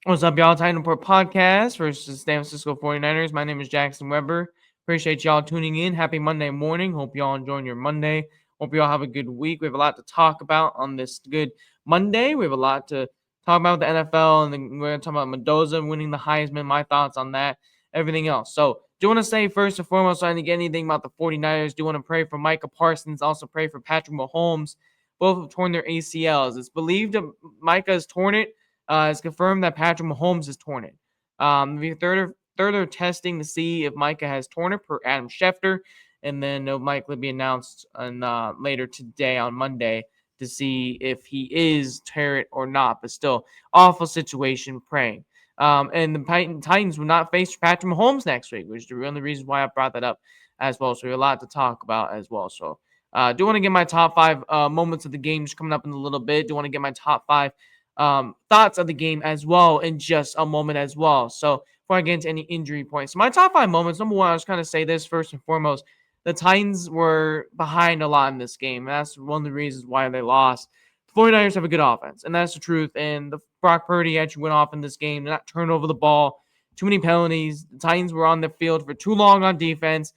What's up, y'all? Titan Report Podcast versus San Francisco 49ers. My name is Jackson Weber. Appreciate y'all tuning in. Happy Monday morning. Hope y'all enjoying your Monday. Hope y'all have a good week. We have a lot to talk about on this good Monday. We have a lot to talk about with the NFL, and then we're going to talk about Mendoza winning the Heisman, my thoughts on that, everything else. So, do want to say first and foremost, I didn't get anything about the 49ers. Do want to pray for Micah Parsons. Also pray for Patrick Mahomes. Both have torn their ACLs. It's believed that Micah has torn it. It's confirmed that Patrick Mahomes has torn it. The further testing to see if Micah has torn it per Adam Schefter, and then it'll likely be announced on, later today on Monday to see if he is tear it or not. But still, awful situation. Praying. And the Titans will not face Patrick Mahomes next week, which is the only reason why I brought that up as well. So we have a lot to talk about as well. So do want to get my top five moments of the game just coming up in a little bit. Do want to get my top five thoughts of the game as well in just a moment as well. So before I get into any injury points, so my top five moments. Number one, I was kind of say this first and foremost. The Titans were behind a lot in this game. That's one of the reasons why they lost. The 49ers have a good offense, and that's the truth. And the Brock Purdy actually went off in this game. Did not turn over the ball. Too many penalties. The Titans were on the field for too long on defense.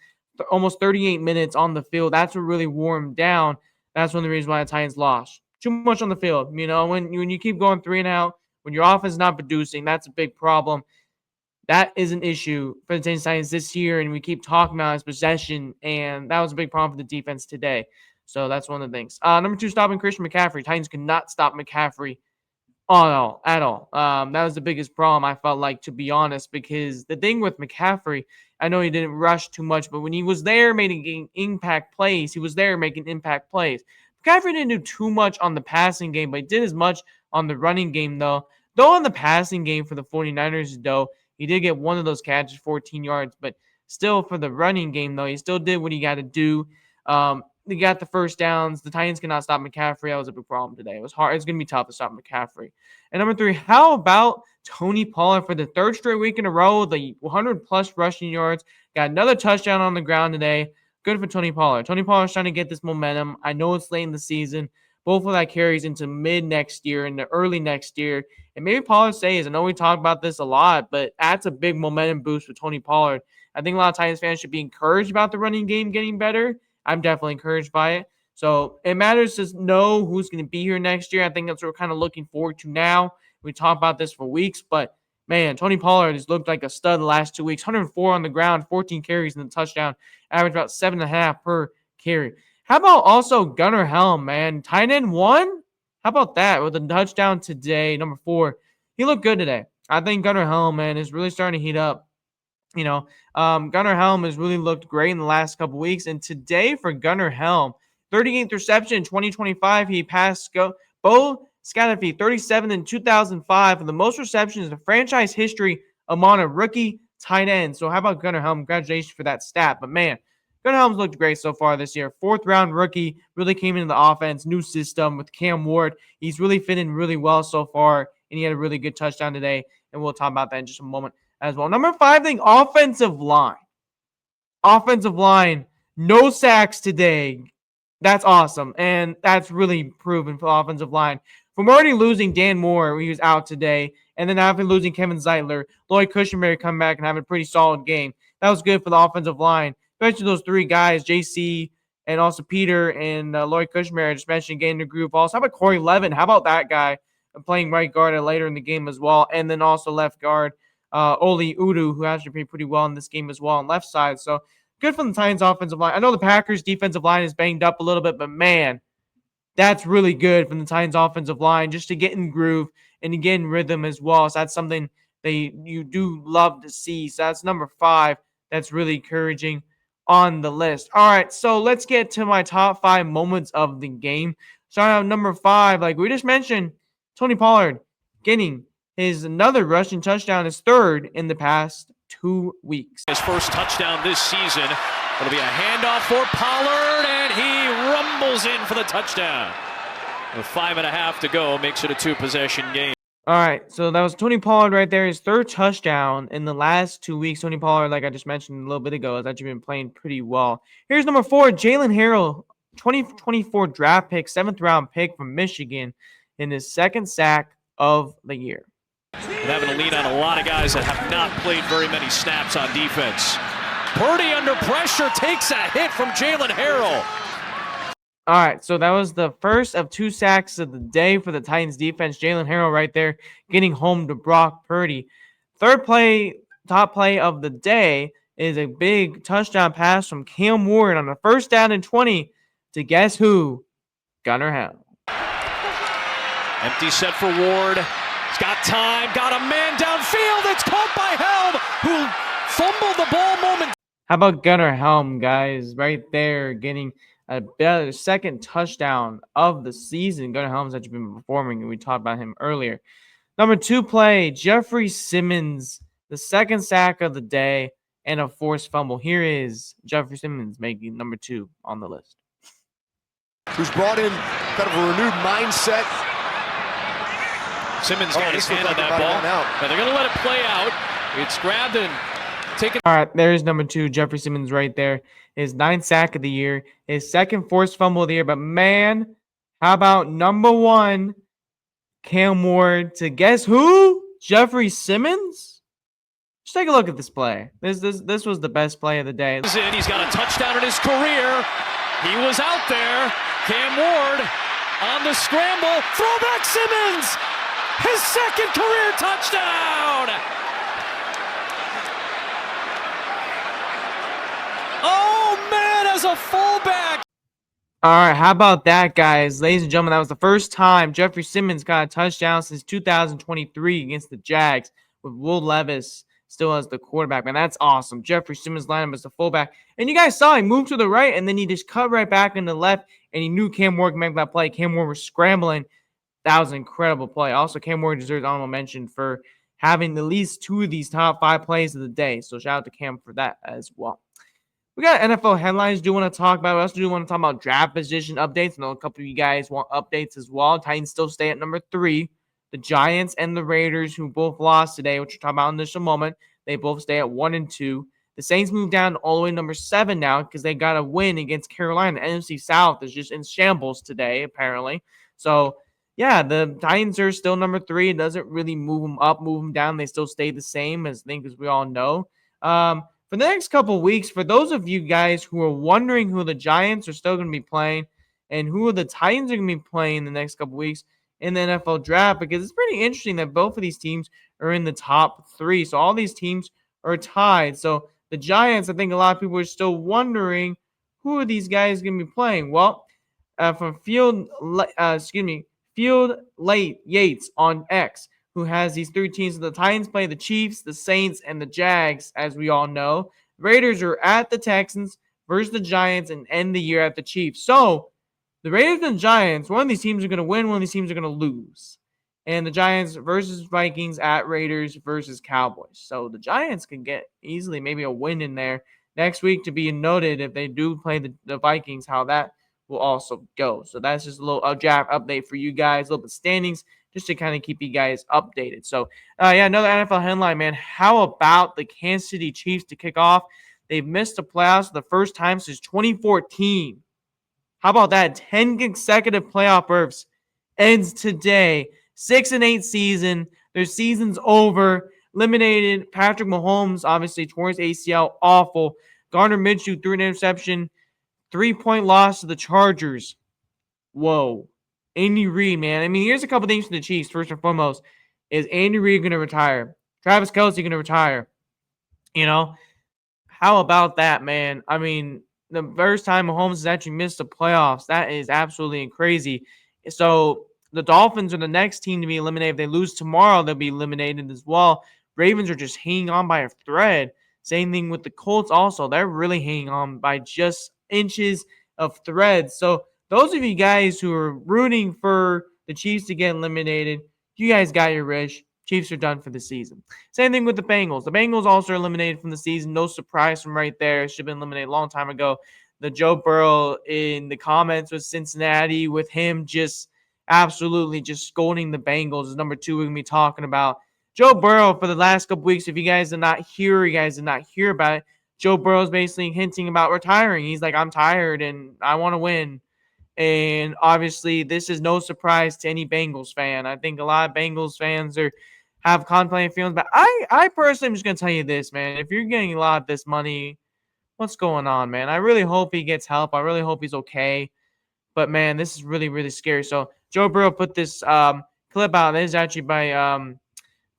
Almost 38 minutes on the field. That's what really wore them down. That's one of the reasons why the Titans lost. Too much on the field. You know, when you keep going 3-and-out, when your offense is not producing, that's a big problem. That is an issue for the Titans this year, and we keep talking about his possession, and that was a big problem for the defense today. So that's one of the things. Number two, stopping Christian McCaffrey. Titans could not stop McCaffrey at all. That was the biggest problem, I felt like, to be honest, because the thing with McCaffrey, I know he didn't rush too much, but when he was there making impact plays, McCaffrey didn't do too much on the passing game, but he did as much on the running game, though. Though on the passing game for the 49ers, though, he did get one of those catches, 14 yards, but still for the running game, though, he still did what he got to do. They got the first downs. The Titans cannot stop McCaffrey. That was a big problem today. It was hard. It's going to be tough to stop McCaffrey. And number three, how about Tony Pollard for the third straight week in a row, the 100-plus rushing yards, got another touchdown on the ground today. Good for Tony Pollard. Tony Pollard's trying to get this momentum. I know it's late in the season. Hopefully that carries into mid next year, into early next year. And maybe Pollard stays. I know we talk about this a lot, but that's a big momentum boost for Tony Pollard. I think a lot of Titans fans should be encouraged about the running game getting better. I'm definitely encouraged by it. So it matters to know who's going to be here next year. I think that's what we're kind of looking forward to now. We talked about this for weeks, but man, Tony Pollard has looked like a stud the last 2 weeks. 104 on the ground, 14 carries in the touchdown, average about 7.5 per carry. How about also Gunnar Helm, man? Tight end 1? How about that with a touchdown today, number 4? He looked good today. I think Gunnar Helm, man, is really starting to heat up. Gunnar Helm has really looked great in the last couple weeks. And today for Gunnar Helm, 38th reception in 2025. He passed Bo Scatterfee, 37 in 2005, for the most receptions in the franchise history among a rookie tight end. So how about Gunnar Helm? Congratulations for that stat. But man, Gunnar Helm's looked great so far this year. 4th-round rookie, really came into the offense, new system with Cam Ward. He's really fitting really well so far, and he had a really good touchdown today. And we'll talk about that in just a moment as well. Number 5 thing, offensive line. Offensive line, no sacks today. That's awesome. And that's really proven for offensive line. From already losing Dan Moore, he was out today, and then after losing Kevin Zeitler, Lloyd Cushenberry come back and have a pretty solid game. That was good for the offensive line, especially those 3 guys, JC and also Peter and Lloyd Cushenberry. I just mentioned getting the groove also. How about Corey Levin? How about that guy playing right guard later in the game as well? And then also left guard, Oli Udu, who actually played pretty well in this game as well on left side. So good for the Titans offensive line. I know the Packers defensive line is banged up a little bit, but man, that's really good from the Titans offensive line just to get in groove and to get in rhythm as well. So that's something you do love to see. So that's number 5. That's really encouraging on the list. All right, so let's get to my top 5 moments of the game. Starting out number 5, like we just mentioned, Tony Pollard getting his another rushing touchdown, his 3rd in the past 2 weeks. His first touchdown this season. It'll be a handoff for Pollard, and he rumbles in for the touchdown. With 5.5 to go, makes it a 2-possession game. All right, so that was Tony Pollard right there. His 3rd touchdown in the last 2 weeks. Tony Pollard, like I just mentioned a little bit ago, has actually been playing pretty well. Here's number 4, Jalen Harrell, 2024 draft pick, 7th round pick from Michigan, in his 2nd sack of the year. And having to lean on a lot of guys that have not played very many snaps on defense. Purdy under pressure takes a hit from Jalen Harrell. All right, so that was the first of 2 sacks of the day for the Titans defense. Jalen Harrell right there getting home to Brock Purdy. Third play, top play of the day is a big touchdown pass from Cam Ward on a 1st down and 20 to guess who? Gunnar Helm. Empty set for Ward. He's got time, got a man downfield. It's caught by Helm, who fumbled the ball moment. How about Gunnar Helm, guys? Right there getting a second touchdown of the season. Gunnar Helm's actually been performing, and we talked about him earlier. Number 2 play, Jeffery Simmons, the second sack of the day, and a forced fumble. Here is Jeffery Simmons making number 2 on the list. Who's brought in kind of a renewed mindset. Simmons got his hand on that ball. Now they're going to let it play out. It's grabbed and taken. All right, there's number 2, Jeffery Simmons right there. His 9th sack of the year, his second forced fumble of the year. But man, how about number 1, Cam Ward to guess who? Jeffery Simmons? Just take a look at this play. This was the best play of the day. He's got a touchdown in his career. He was out there. Cam Ward on the scramble. Throwback Simmons. His second career touchdown. Oh, man, as a fullback. All right, how about that, guys? Ladies and gentlemen, that was the first time Jeffery Simmons got a touchdown since 2023 against the Jags with Will Levis still as the quarterback. Man, that's awesome. Jeffery Simmons lined up as the fullback. And you guys saw him move to the right, and then he just cut right back into the left, and he knew Cam Ward could make that play. Cam Ward was scrambling. That was an incredible play. Also, Cam Ward deserves honorable mention for having at least 2 of these top 5 plays of the day. So shout out to Cam for that as well. We got NFL headlines do want to talk about. We also do want to talk about draft position updates. I know a couple of you guys want updates as well. Titans still stay at number 3. The Giants and the Raiders, who both lost today, which we'll talk about in just a moment, they both stay at 1 and 2. The Saints moved down all the way to number 7 now because they got a win against Carolina. NFC South is just in shambles today, apparently. So, yeah, the Titans are still number 3. It doesn't really move them up, move them down. They still stay the same, as we all know. For the next couple of weeks, for those of you guys who are wondering who the Giants are still going to be playing and who the Titans are going to be playing the next couple of weeks in the NFL draft, because it's pretty interesting that both of these teams are in the top 3. So all these teams are tied. So the Giants, I think a lot of people are still wondering who are these guys going to be playing. Well, from Field Late Yates on X, who has these 3 teams. The Titans play the Chiefs, the Saints, and the Jags, as we all know. Raiders are at the Texans versus the Giants and end the year at the Chiefs. So the Raiders and Giants, one of these teams are going to win, one of these teams are going to lose. And the Giants versus Vikings at Raiders versus Cowboys. So the Giants can get easily maybe a win in there next week, to be noted if they do play the Vikings, how that will also go. So that's just a little draft update for you guys, a little bit standings, just to kind of keep you guys updated. So, another NFL headline, man. How about the Kansas City Chiefs to kick off? They've missed the playoffs for the first time since 2014. How about that? 10 consecutive playoff berths ends today. 6-8 season. Their season's over. Eliminated. Patrick Mahomes, obviously, towards ACL. Awful. Gardner Minshew threw an interception. 3-point loss to the Chargers. Whoa. Andy Reid, man. I mean, here's a couple things for the Chiefs. First and foremost, is Andy Reid going to retire? Travis Kelce going to retire? You know, how about that, man? I mean, the first time Mahomes has actually missed the playoffs, that is absolutely crazy. So the Dolphins are the next team to be eliminated. If they lose tomorrow, they'll be eliminated as well. Ravens are just hanging on by a thread. Same thing with the Colts also. They're really hanging on by just inches of thread. So those of you guys who are rooting for the Chiefs to get eliminated, you guys got your wish. Chiefs are done for the season. Same thing with the Bengals. The Bengals also are eliminated from the season. No surprise from right there. Should have been eliminated a long time ago. The Joe Burrow in the comments with Cincinnati, with him just absolutely just scolding the Bengals is number 2 we're going to be talking about. Joe Burrow for the last couple weeks, if you guys did not hear about it, Joe Burrow's basically hinting about retiring. He's like, I'm tired and I want to win. And obviously, this is no surprise to any Bengals fan. I think a lot of Bengals fans are have contemplating feelings. But I personally am just gonna tell you this, man. If you're getting a lot of this money, what's going on, man? I really hope he gets help. I really hope he's okay. But man, this is really, really scary. So Joe Burrow put this clip out. This is actually by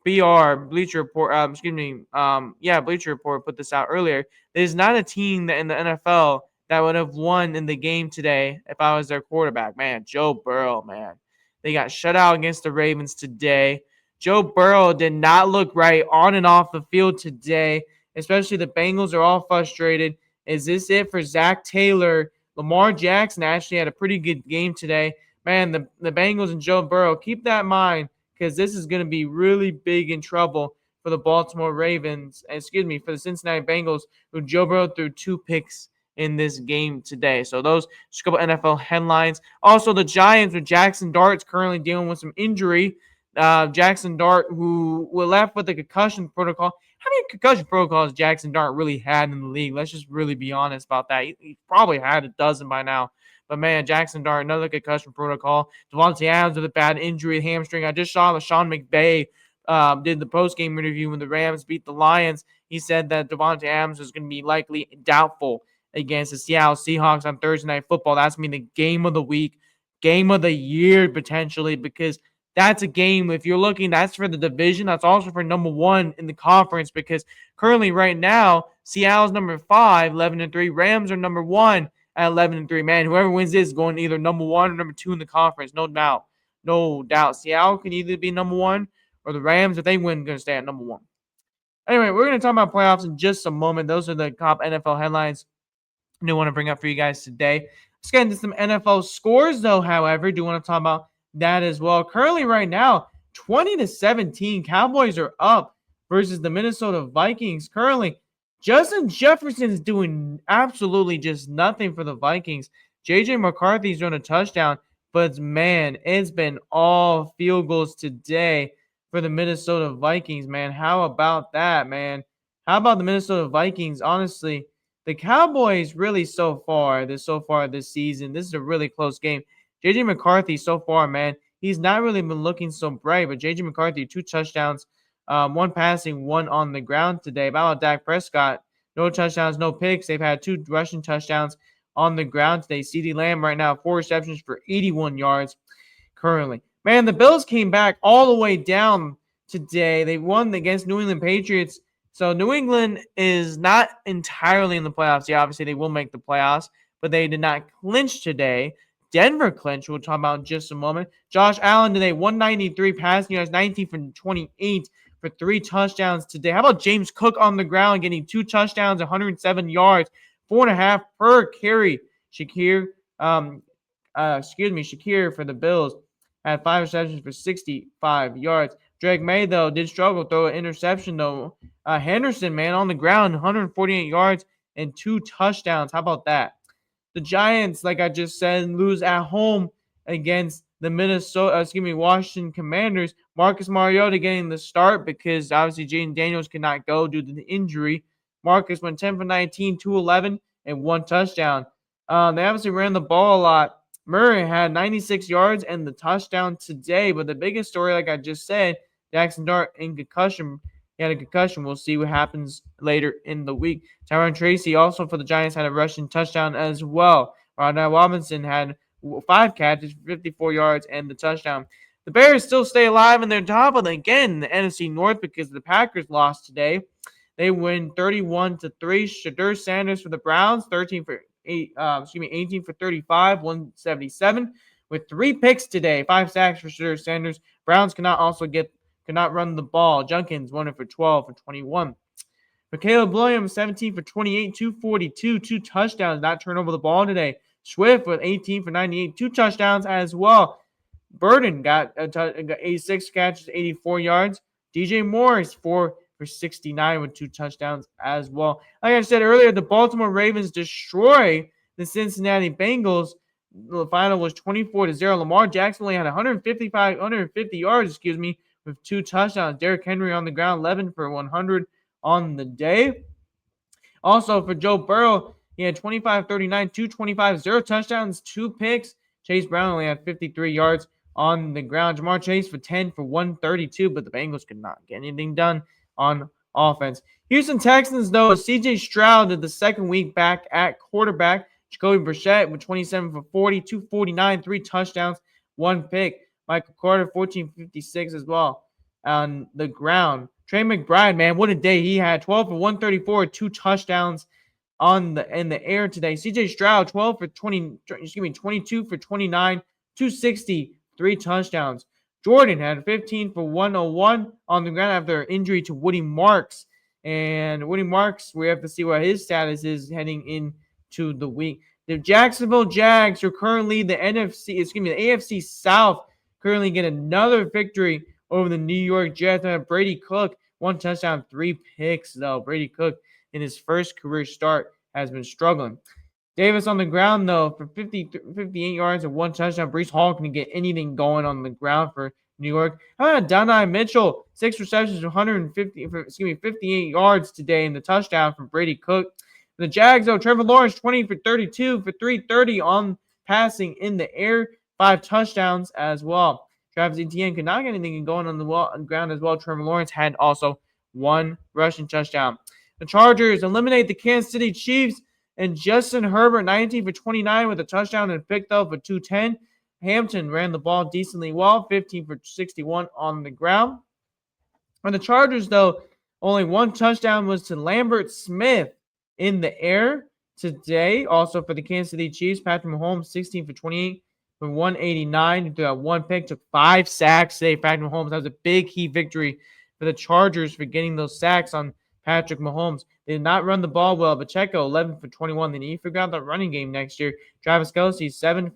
Bleacher Report. Bleacher Report put this out earlier. There's not a team that in the NFL that would have won in the game today if I was their quarterback. Man, Joe Burrow, man. They got shut out against the Ravens today. Joe Burrow did not look right on and off the field today, especially the Bengals are all frustrated. Is this it for Zach Taylor? Lamar Jackson actually had a pretty good game today. Man, the Bengals and Joe Burrow, keep that in mind because this is going to be really big in trouble for the Baltimore Ravens, for the Cincinnati Bengals, who Joe Burrow threw 2 picks in this game today. So those just a couple NFL headlines. Also, the Giants with Jackson Dart's currently dealing with some injury. Jackson Dart, who was left with the concussion protocol. How many concussion protocols Jackson Dart really had in the league? Let's just really be honest about that. He probably had a dozen by now. But man, Jackson Dart, another concussion protocol. Devontae Adams with a bad injury, hamstring. I just saw Sean McVay did the post-game interview when the Rams beat the Lions. He said that Devontae Adams was going to be likely doubtful against the Seattle Seahawks on Thursday Night Football. That's going to be the game of the week, game of the year potentially, because that's a game, if you're looking, that's for the division. That's also for number 1 in the conference because currently right now, Seattle's number 5, 11-3. Rams are number 1 at 11-3. Man, whoever wins this is going either number 1 or number 2 in the conference. No doubt. No doubt. Seattle can either be number 1 or the Rams, if they win, going to stay at number 1. Anyway, we're going to talk about playoffs in just a moment. Those are the top NFL headlines I do want to bring up for you guys today. Let's get into some NFL scores, though, however. Do want to talk about that as well. Currently, right now, 20-17. Cowboys are up versus the Minnesota Vikings. Currently, Justin Jefferson is doing absolutely just nothing for the Vikings. J.J. McCarthy's run a touchdown, but man, it's been all field goals today for the Minnesota Vikings, man. How about that, man? How about the Minnesota Vikings? Honestly, the Cowboys really so far this season, this is a really close game. J.J. McCarthy so far, man, he's not really been looking so bright, but J.J. McCarthy, 2 touchdowns, 1 passing, 1 on the ground today. About Dak Prescott, no touchdowns, no picks. They've had 2 rushing touchdowns on the ground today. CeeDee Lamb right now, 4 receptions for 81 yards currently. Man, the Bills came back all the way down today. They won against New England Patriots. So New England is not entirely in the playoffs. Yeah, obviously they will make the playoffs, but they did not clinch today. Denver clinched, we'll talk about in just a moment. Josh Allen today, 193 passing yards, 19 for 28 for 3 touchdowns today. How about James Cook on the ground getting 2 touchdowns, 107 yards, 4.5 per carry. Shakir for the Bills had 5 receptions for 65 yards. Drake May, though, did struggle, throw an interception, though. Henderson, man, on the ground, 148 yards and 2 touchdowns. How about that? The Giants, like I just said, lose at home against the Washington Commanders. Marcus Mariota getting the start because obviously Jaden Daniels could not go due to the injury. Marcus went 10 for 19, 211, and 1 touchdown. They obviously ran the ball a lot. Murray had 96 yards and the touchdown today. But the biggest story, like I just said, Jackson Dart in concussion. He had a concussion. We'll see what happens later in the week. Tyron Tracy also for the Giants had a rushing touchdown as well. Rondell Robinson had 5 catches, 54 yards, and the touchdown. The Bears still stay alive in their top of the NFC North because the Packers lost today. They win 31-3. Shadur Sanders for the Browns, 18 for 35, 177 with 3 picks today, 5 sacks for Shadur Sanders. Browns cannot run the ball. Junkins 1 for 12 for 21. For Caleb Williams, 17 for 28, 242, 2 touchdowns, not turn over the ball today. Swift with 18 for 98, 2 touchdowns as well. Burden got 86 catches, 84 yards. DJ Morris, 4 for 69 with 2 touchdowns as well. Like I said earlier, the Baltimore Ravens destroy the Cincinnati Bengals. The final was 24-0. Lamar Jackson only had 150 yards, with 2 touchdowns. Derrick Henry on the ground, 11 for 100 on the day. Also for Joe Burrow, he had 25-39, 225, 0 touchdowns, 2 picks. Chase Brown only had 53 yards on the ground. Jamar Chase for 10 for 132, but the Bengals could not get anything done on offense. Houston Texans, though, C.J. Stroud did the second week back at quarterback. Jacoby Brissett with 27 for 40, 249, 3 touchdowns, 1 pick. Michael Carter, 1456 as well on the ground. Trey McBride, man, what a day he had. 12 for 134, 2 touchdowns in the air today. C.J. Stroud, 22 for 29, 260, 3 touchdowns. Jordan had 15 for 101 on the ground after injury to Woody Marks. And Woody Marks, we have to see what his status is heading into the week. The Jacksonville Jags are currently the AFC South, currently get another victory over the New York Jets. Brady Cook, 1 touchdown, 3 picks, though. Brady Cook, in his first career start, has been struggling. Davis on the ground, though, for 58 yards and 1 touchdown. Breece Hall can get anything going on the ground for New York. How about Donnie Mitchell? 6 receptions, 58 yards today, and the touchdown from Brady Cook. The Jags, though, Trevor Lawrence, 20 for 32 for 330 on passing in the air. 5 touchdowns as well. Travis Etienne could not get anything going on the ground as well. Trevor Lawrence had also 1 rushing touchdown. The Chargers eliminate the Kansas City Chiefs, and Justin Herbert, 19 for 29 with a touchdown and picked up for 210. Hampton ran the ball decently well, 15 for 61 on the ground. For the Chargers, though, only 1 touchdown was to Lambert Smith in the air today. Also for the Kansas City Chiefs, Patrick Mahomes, 16 for 28 for 189. Threw out 1 pick, took 5 sacks today. Patrick Mahomes, that was a big key victory for the Chargers for getting those sacks on Patrick Mahomes. They did not run the ball well. Pacheco, 11 for 21. They need to figure out the running game next year. Travis Kelce, 7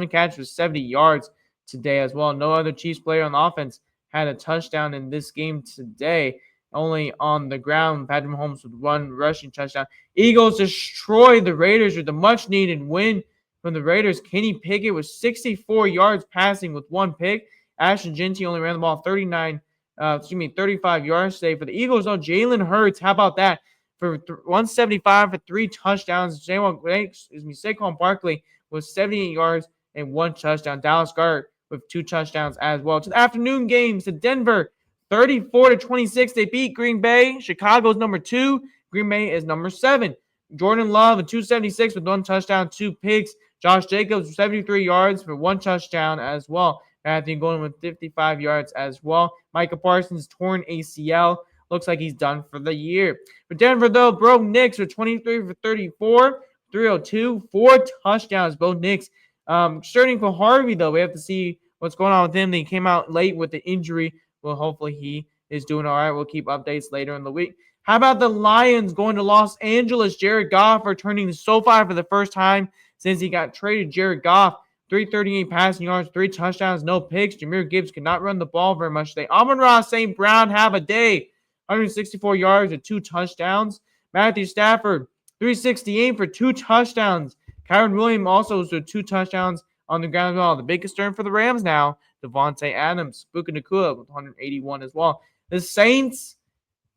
catches for 70 yards today as well. No other Chiefs player on the offense had a touchdown in this game today. Only on the ground, Patrick Mahomes with 1 rushing touchdown. Eagles destroyed the Raiders with a much-needed win from the Raiders. Kenny Pickett was 64 yards passing with 1 pick. Ashton Jeanty only ran the ball 35 yards today. For the Eagles, though, Jalen Hurts, how about that? For 175 for 3 touchdowns. Saquon Barkley was 78 yards and 1 touchdown. Dallas Goedert with 2 touchdowns as well. To the afternoon games, to Denver, 34-26. They beat Green Bay. Chicago's number 2. Green Bay is number 7. Jordan Love, 276 with 1 touchdown, 2 picks. Josh Jacobs, 73 yards for 1 touchdown as well. Matthew going with 55 yards as well. Micah Parsons, torn ACL. Looks like he's done for the year. For Denver, though, Bo Nix with 23 for 34, 302, 4 touchdowns. Bo Nix. Starting for Harvey, though, we have to see what's going on with him. He came out late with the injury. Well, hopefully he is doing all right. We'll keep updates later in the week. How about the Lions going to Los Angeles? Jared Goff returning to SoFi for the first time since he got traded. Jared Goff, 338 passing yards, 3 touchdowns, no picks. Jahmyr Gibbs could not run the ball very much today. Amon-Ra St. Brown, have a day. 164 yards and 2 touchdowns. Matthew Stafford, 368 for 2 touchdowns. Kyron Williams also with 2 touchdowns on the ground as well. The big concern for the Rams now, Devontae Adams, Puka Nacua with 181 as well. The Saints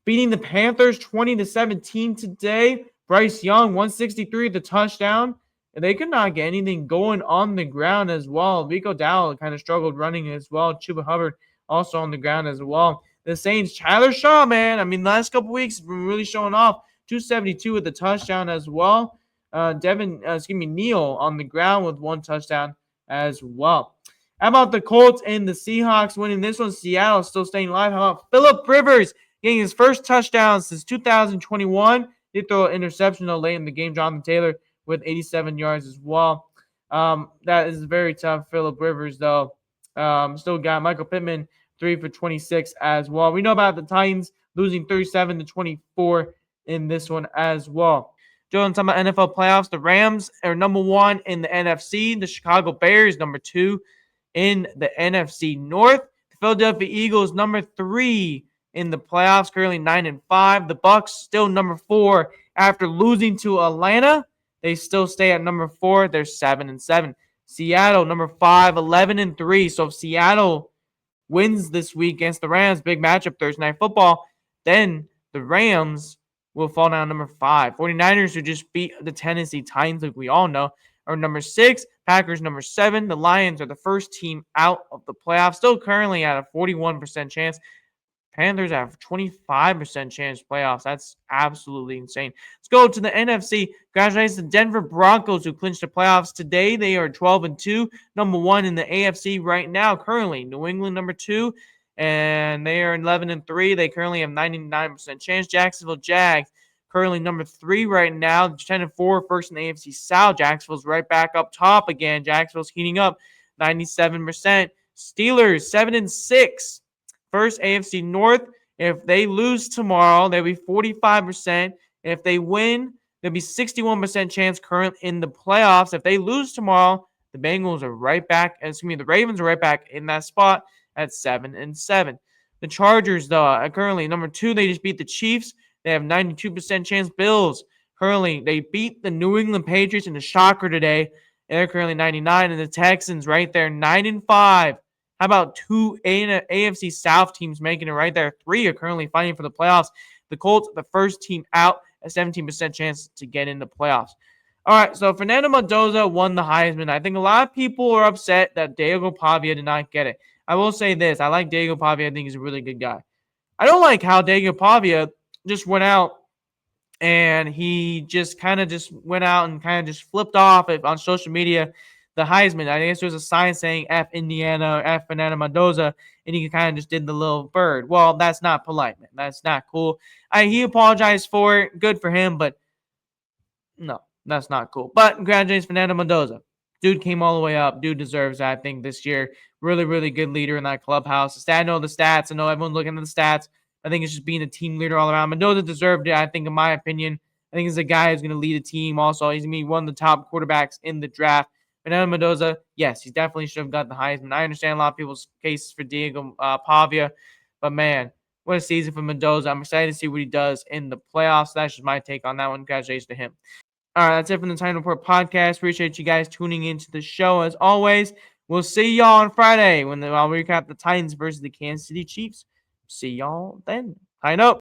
beating the Panthers 20-17 today. Bryce Young, 163 the touchdown. And they could not get anything going on the ground as well. Rico Dowell kind of struggled running as well. Chuba Hubbard also on the ground as well. The Saints, Tyler Shaw, man. I mean, the last couple weeks, been really showing off. 272 with the touchdown as well. Neal on the ground with 1 touchdown as well. How about the Colts and the Seahawks winning this one? Seattle still staying alive. How about Phillip Rivers getting his first touchdown since 2021? He threw an interception though late in the game. Jonathan Taylor with 87 yards as well. That is very tough. Phillip Rivers, though. Still got Michael Pittman, 3 for 26 as well. We know about the Titans losing 37-24 in this one as well. Joe, talking about NFL playoffs, the Rams are number 1 in the NFC. The Chicago Bears, number 2 in the NFC North. The Philadelphia Eagles, number 3 in the playoffs, currently 9-5. The Bucs still number 4 after losing to Atlanta. They still stay at number 4. They're 7-7. Seattle, number 5, 11-3. So if Seattle wins this week against the Rams, big matchup Thursday Night Football, then the Rams will fall down number 5. 49ers, who just beat the Tennessee Titans, like we all know, are number 6. Packers number 7. The Lions are the first team out of the playoffs, still currently at a 41% chance. Panthers have 25% chance playoffs. That's absolutely insane. Let's go to the NFC. Congratulations to the Denver Broncos, who clinched the playoffs today. They are 12-2, number 1 in the AFC right now. Currently, New England number 2, and they are 11-3. They currently have 99% chance. Jacksonville Jags currently number 3 right now, 10-4, first in the AFC South. Jacksonville's right back up top again. Jacksonville's heating up, 97%. Steelers 7-6. First AFC North. If they lose tomorrow, they'll be 45%. If they win, there'll be 61% chance current in the playoffs. If they lose tomorrow, the Bengals are right back. The Ravens are right back in that spot at 7-7. The Chargers, though, are currently number 2. They just beat the Chiefs. They have 92% chance. Bills, currently, they beat the New England Patriots in the shocker today. They're currently 99. And the Texans right there, 9-5. How about 2 AFC South teams making it right there? 3 are currently fighting for the playoffs. The Colts, the first team out, a 17% chance to get in the playoffs. All right, so Fernando Mendoza won the Heisman. I think a lot of people are upset that Diego Pavia did not get it. I will say this. I like Diego Pavia. I think he's a really good guy. I don't like how Diego Pavia just went out and he just kind of just went out and kind of just flipped off on social media the Heisman. I guess there's a sign saying F Indiana, F Fernando Mendoza, and he kind of just did the little bird. Well, that's not polite, man. That's not cool. He apologized for it. Good for him, but no, that's not cool. But congratulations, Fernando Mendoza. Dude came all the way up. Dude deserves that, I think, this year. Really, really good leader in that clubhouse. I know the stats. I know everyone's looking at the stats. I think it's just being a team leader all around. Mendoza deserved it, I think, in my opinion. I think he's a guy who's going to lead a team also. He's going to be one of the top quarterbacks in the draft. Fernando Mendoza, yes, he definitely should have got the Heisman. I understand a lot of people's cases for Diego Pavia, but man, what a season for Mendoza. I'm excited to see what he does in the playoffs. That's just my take on that one. Congratulations to him. All right, that's it from the Time Report podcast. Appreciate you guys tuning into the show. As always, we'll see y'all on Friday when I'll recap the Titans versus the Kansas City Chiefs. See y'all then. Time up.